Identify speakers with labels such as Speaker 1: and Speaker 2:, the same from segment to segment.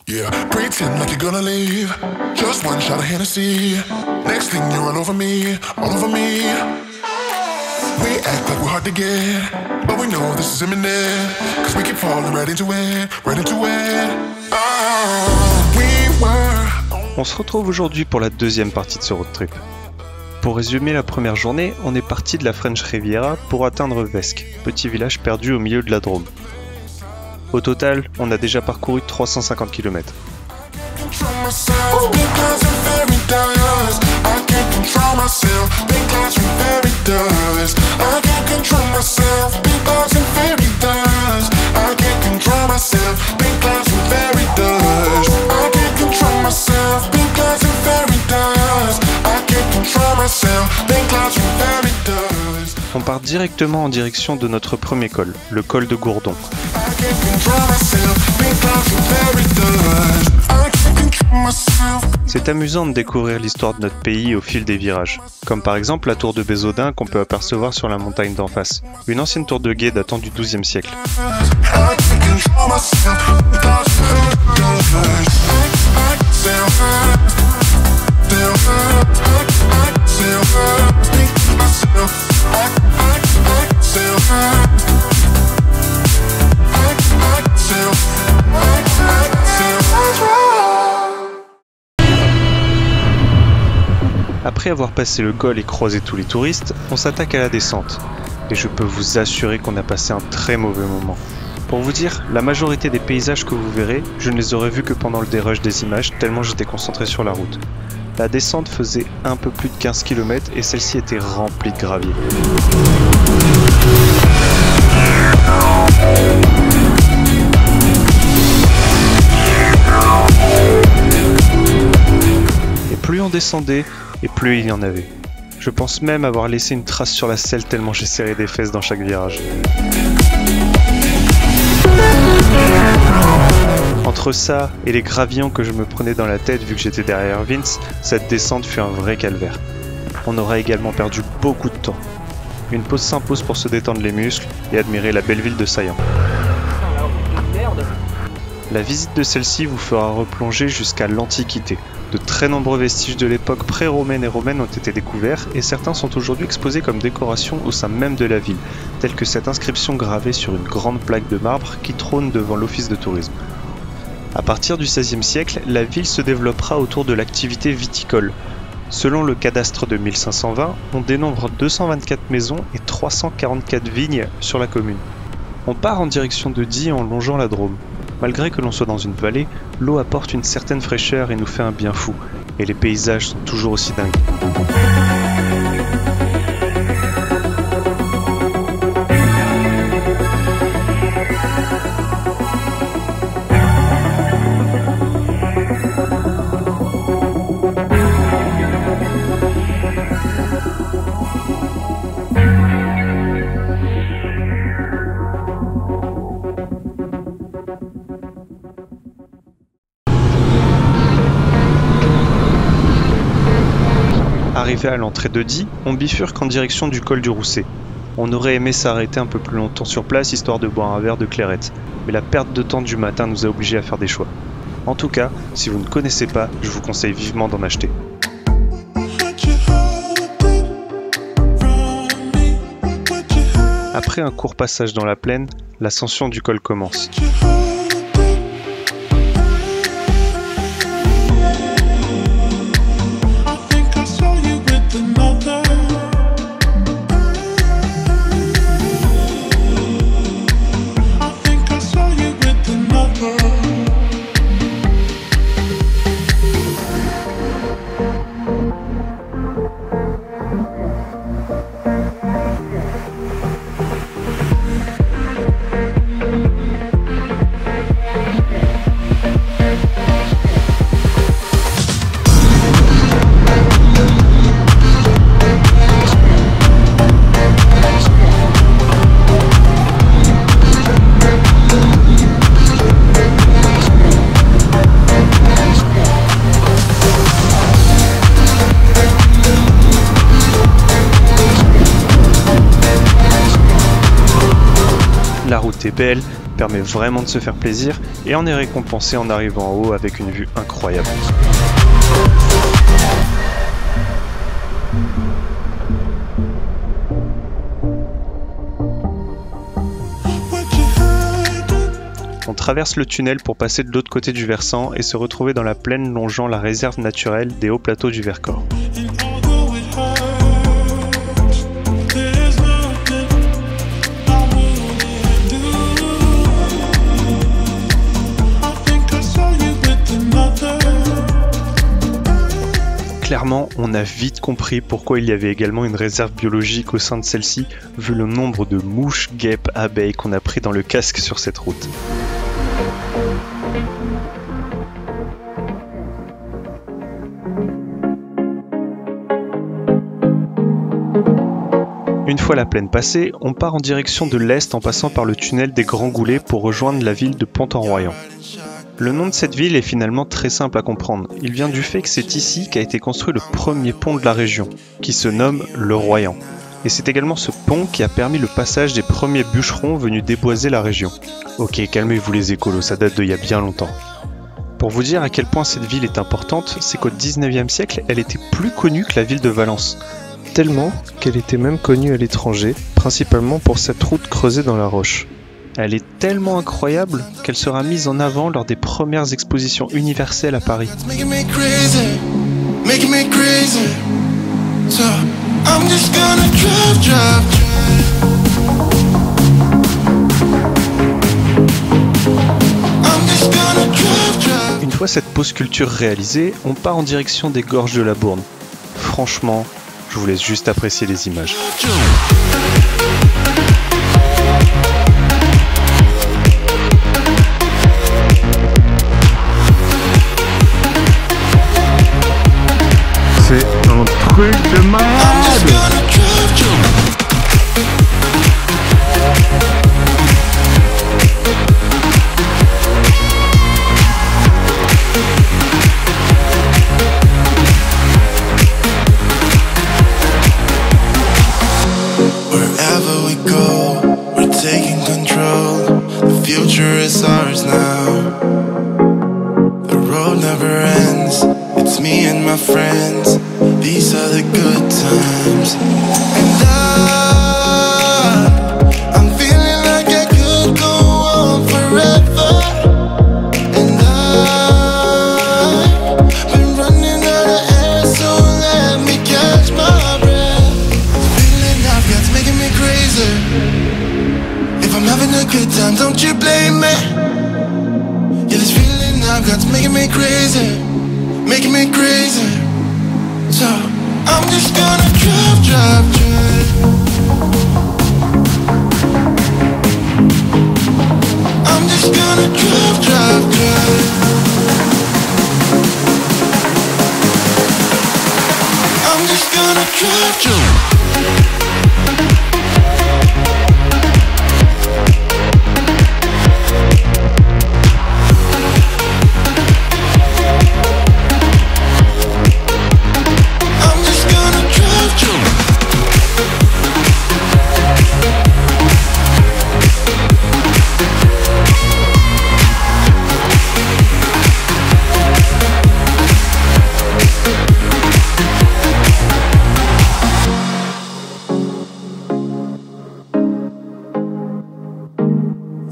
Speaker 1: Yeah, pretend like you're gonna leave. Just one shot of Hennessy. Next thing you're all over me, all over me. We act like we're hard to get, but we know this is imminent. Cause we keep falling right into it, right into it. Oh, we were.
Speaker 2: On se retrouve aujourd'hui pour la deuxième partie de ce road trip. Pour résumer la première journée, on est parti de la French Riviera pour atteindre Vesque, petit village perdu au milieu de la Drôme. Au total, on a déjà parcouru 350 km. On part directement en direction de notre premier col, le col de Gourdon. C'est amusant de découvrir l'histoire de notre pays au fil des virages, comme par exemple la tour de Bézodin qu'on peut apercevoir sur la montagne d'en face, une ancienne tour de guet datant du XIIe siècle. Après avoir passé le col et croisé tous les touristes, on s'attaque à la descente. Et je peux vous assurer qu'on a passé un très mauvais moment. Pour vous dire, la majorité des paysages que vous verrez, je ne les aurais vus que pendant le dérush des images, tellement j'étais concentré sur la route. La descente faisait un peu plus de 15 km et celle-ci était remplie de gravier. Et plus on descendait, et plus il y en avait. Je pense même avoir laissé une trace sur la selle tellement j'ai serré des fesses dans chaque virage. Entre ça et les gravillons que je me prenais dans la tête vu que j'étais derrière Vince, cette descente fut un vrai calvaire. On aura également perdu beaucoup de temps. Une pause s'impose pour se détendre les muscles et admirer la belle ville de Saillant. La visite de celle-ci vous fera replonger jusqu'à l'Antiquité. De très nombreux vestiges de l'époque pré-romaine et romaine ont été découverts et certains sont aujourd'hui exposés comme décoration au sein même de la ville, telle que cette inscription gravée sur une grande plaque de marbre qui trône devant l'office de tourisme. À partir du XVIe siècle, la ville se développera autour de l'activité viticole. Selon le cadastre de 1520, on dénombre 224 maisons et 344 vignes sur la commune. On part en direction de Die en longeant la Drôme. Malgré que l'on soit dans une vallée, l'eau apporte une certaine fraîcheur et nous fait un bien fou. Et les paysages sont toujours aussi dingues. Arrivé à l'entrée de Die, on bifurque en direction du col du Rousset. On aurait aimé s'arrêter un peu plus longtemps sur place histoire de boire un verre de clairette, mais la perte de temps du matin nous a obligés à faire des choix. En tout cas, si vous ne connaissez pas, je vous conseille vivement d'en acheter. Après un court passage dans la plaine, l'ascension du col commence. est belle, permet vraiment de se faire plaisir et on est récompensé en arrivant en haut avec une vue incroyable. On traverse le tunnel pour passer de l'autre côté du versant et se retrouver dans la plaine longeant la réserve naturelle des hauts plateaux du Vercors. Clairement, on a vite compris pourquoi il y avait également une réserve biologique au sein de celle-ci, vu le nombre de mouches, guêpes, abeilles qu'on a pris dans le casque sur cette route. Une fois la plaine passée, on part en direction de l'est en passant par le tunnel des Grands Goulets pour rejoindre la ville de Pont-en-Royans. Le nom de cette ville est finalement très simple à comprendre. Il vient du fait que c'est ici qu'a été construit le premier pont de la région, qui se nomme le Royan. Et c'est également ce pont qui a permis le passage des premiers bûcherons venus déboiser la région. Ok, calmez-vous les écolos, ça date d'il y a bien longtemps. Pour vous dire à quel point cette ville est importante, c'est qu'au 19e siècle, elle était plus connue que la ville de Valence. Tellement qu'elle était même connue à l'étranger, principalement pour cette route creusée dans la roche. Elle est tellement incroyable qu'elle sera mise en avant lors des premières expositions universelles à Paris. Une fois cette pause culture réalisée, on part en direction des gorges de la Bourne. Franchement, je vous laisse juste apprécier les images.
Speaker 3: C'est un truc de malade.
Speaker 4: Wherever we go, we're taking control. The future is ours now. The road never ends. It's me and my friends. These are the good times. And I'm feeling like I could go on forever. And I've been running out of air, so let me catch my breath. The feeling I've got's making me crazy. If I'm having a good time, don't you blame me. Yeah, this feeling I've got's making me crazy. Making me crazy. So I'm just gonna drive. I'm just gonna drive. I'm just gonna drive.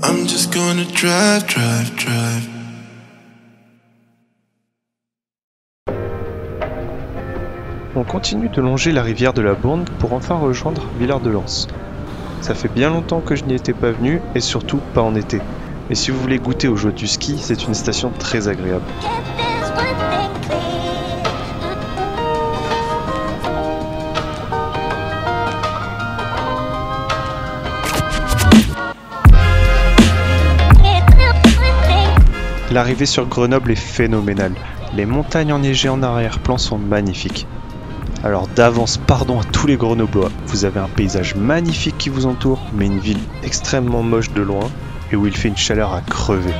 Speaker 4: I'm just gonna drive.
Speaker 2: On continue de longer la rivière de la Bourne pour enfin rejoindre Villard-de-Lans. Ça fait bien longtemps que je n'y étais pas venu et surtout pas en été. Mais si vous voulez goûter aux joies du ski, c'est une station très agréable. L'arrivée sur Grenoble est phénoménale. Les montagnes enneigées en arrière-plan sont magnifiques. Alors d'avance, pardon à tous les Grenoblois, vous avez un paysage magnifique qui vous entoure, mais une ville extrêmement moche de loin, et où il fait une chaleur à crever.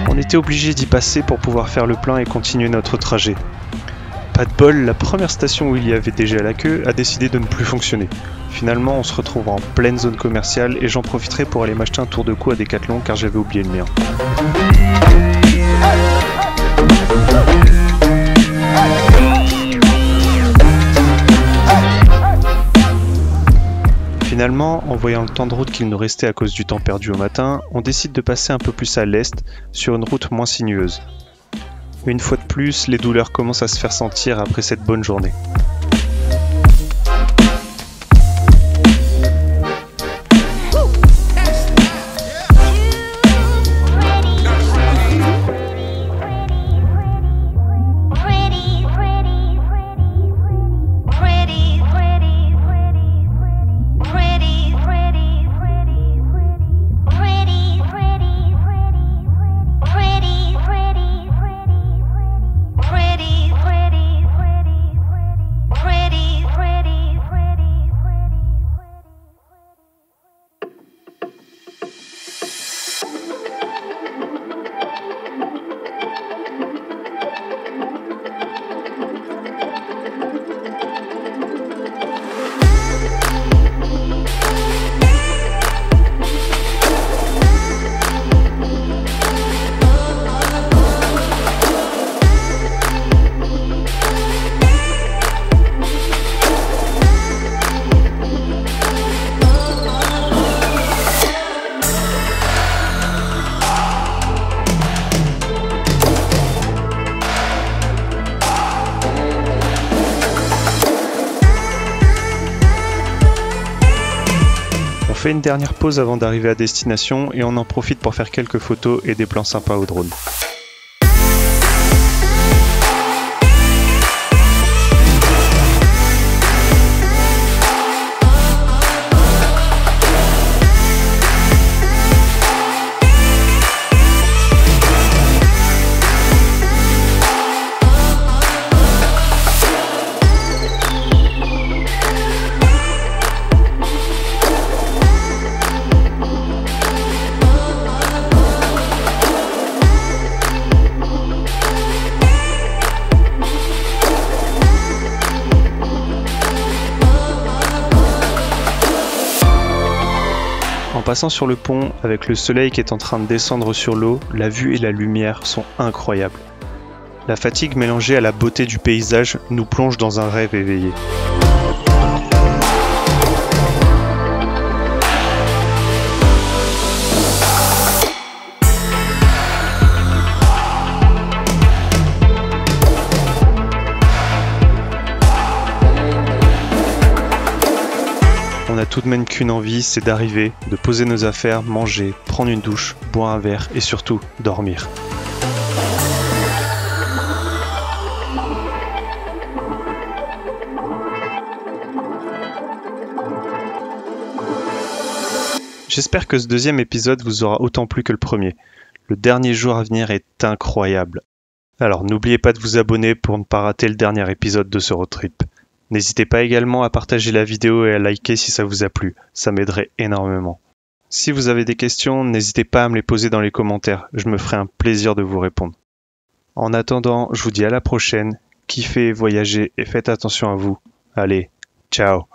Speaker 2: On était obligé d'y passer pour pouvoir faire le plein et continuer notre trajet. Pas de bol, la première station où il y avait déjà la queue a décidé de ne plus fonctionner. Finalement, on se retrouve en pleine zone commerciale et j'en profiterai pour aller m'acheter un tour de cou à Decathlon car j'avais oublié le mien. Finalement, en voyant le temps de route qu'il nous restait à cause du temps perdu au matin, on décide de passer un peu plus à l'est, sur une route moins sinueuse. Une fois de plus, les douleurs commencent à se faire sentir après cette bonne journée. On fait une dernière pause avant d'arriver à destination et on en profite pour faire quelques photos et des plans sympas au drone. En passant sur le pont, avec le soleil qui est en train de descendre sur l'eau, la vue et la lumière sont incroyables. La fatigue mélangée à la beauté du paysage nous plonge dans un rêve éveillé. On a tout de même qu'une envie, c'est d'arriver, de poser nos affaires, manger, prendre une douche, boire un verre et surtout dormir. J'espère que ce deuxième épisode vous aura autant plu que le premier. Le dernier jour à venir est incroyable. Alors n'oubliez pas de vous abonner pour ne pas rater le dernier épisode de ce road trip. N'hésitez pas également à partager la vidéo et à liker si ça vous a plu, ça m'aiderait énormément. Si vous avez des questions, n'hésitez pas à me les poser dans les commentaires, je me ferai un plaisir de vous répondre. En attendant, je vous dis à la prochaine, kiffez, voyagez et faites attention à vous. Allez, ciao!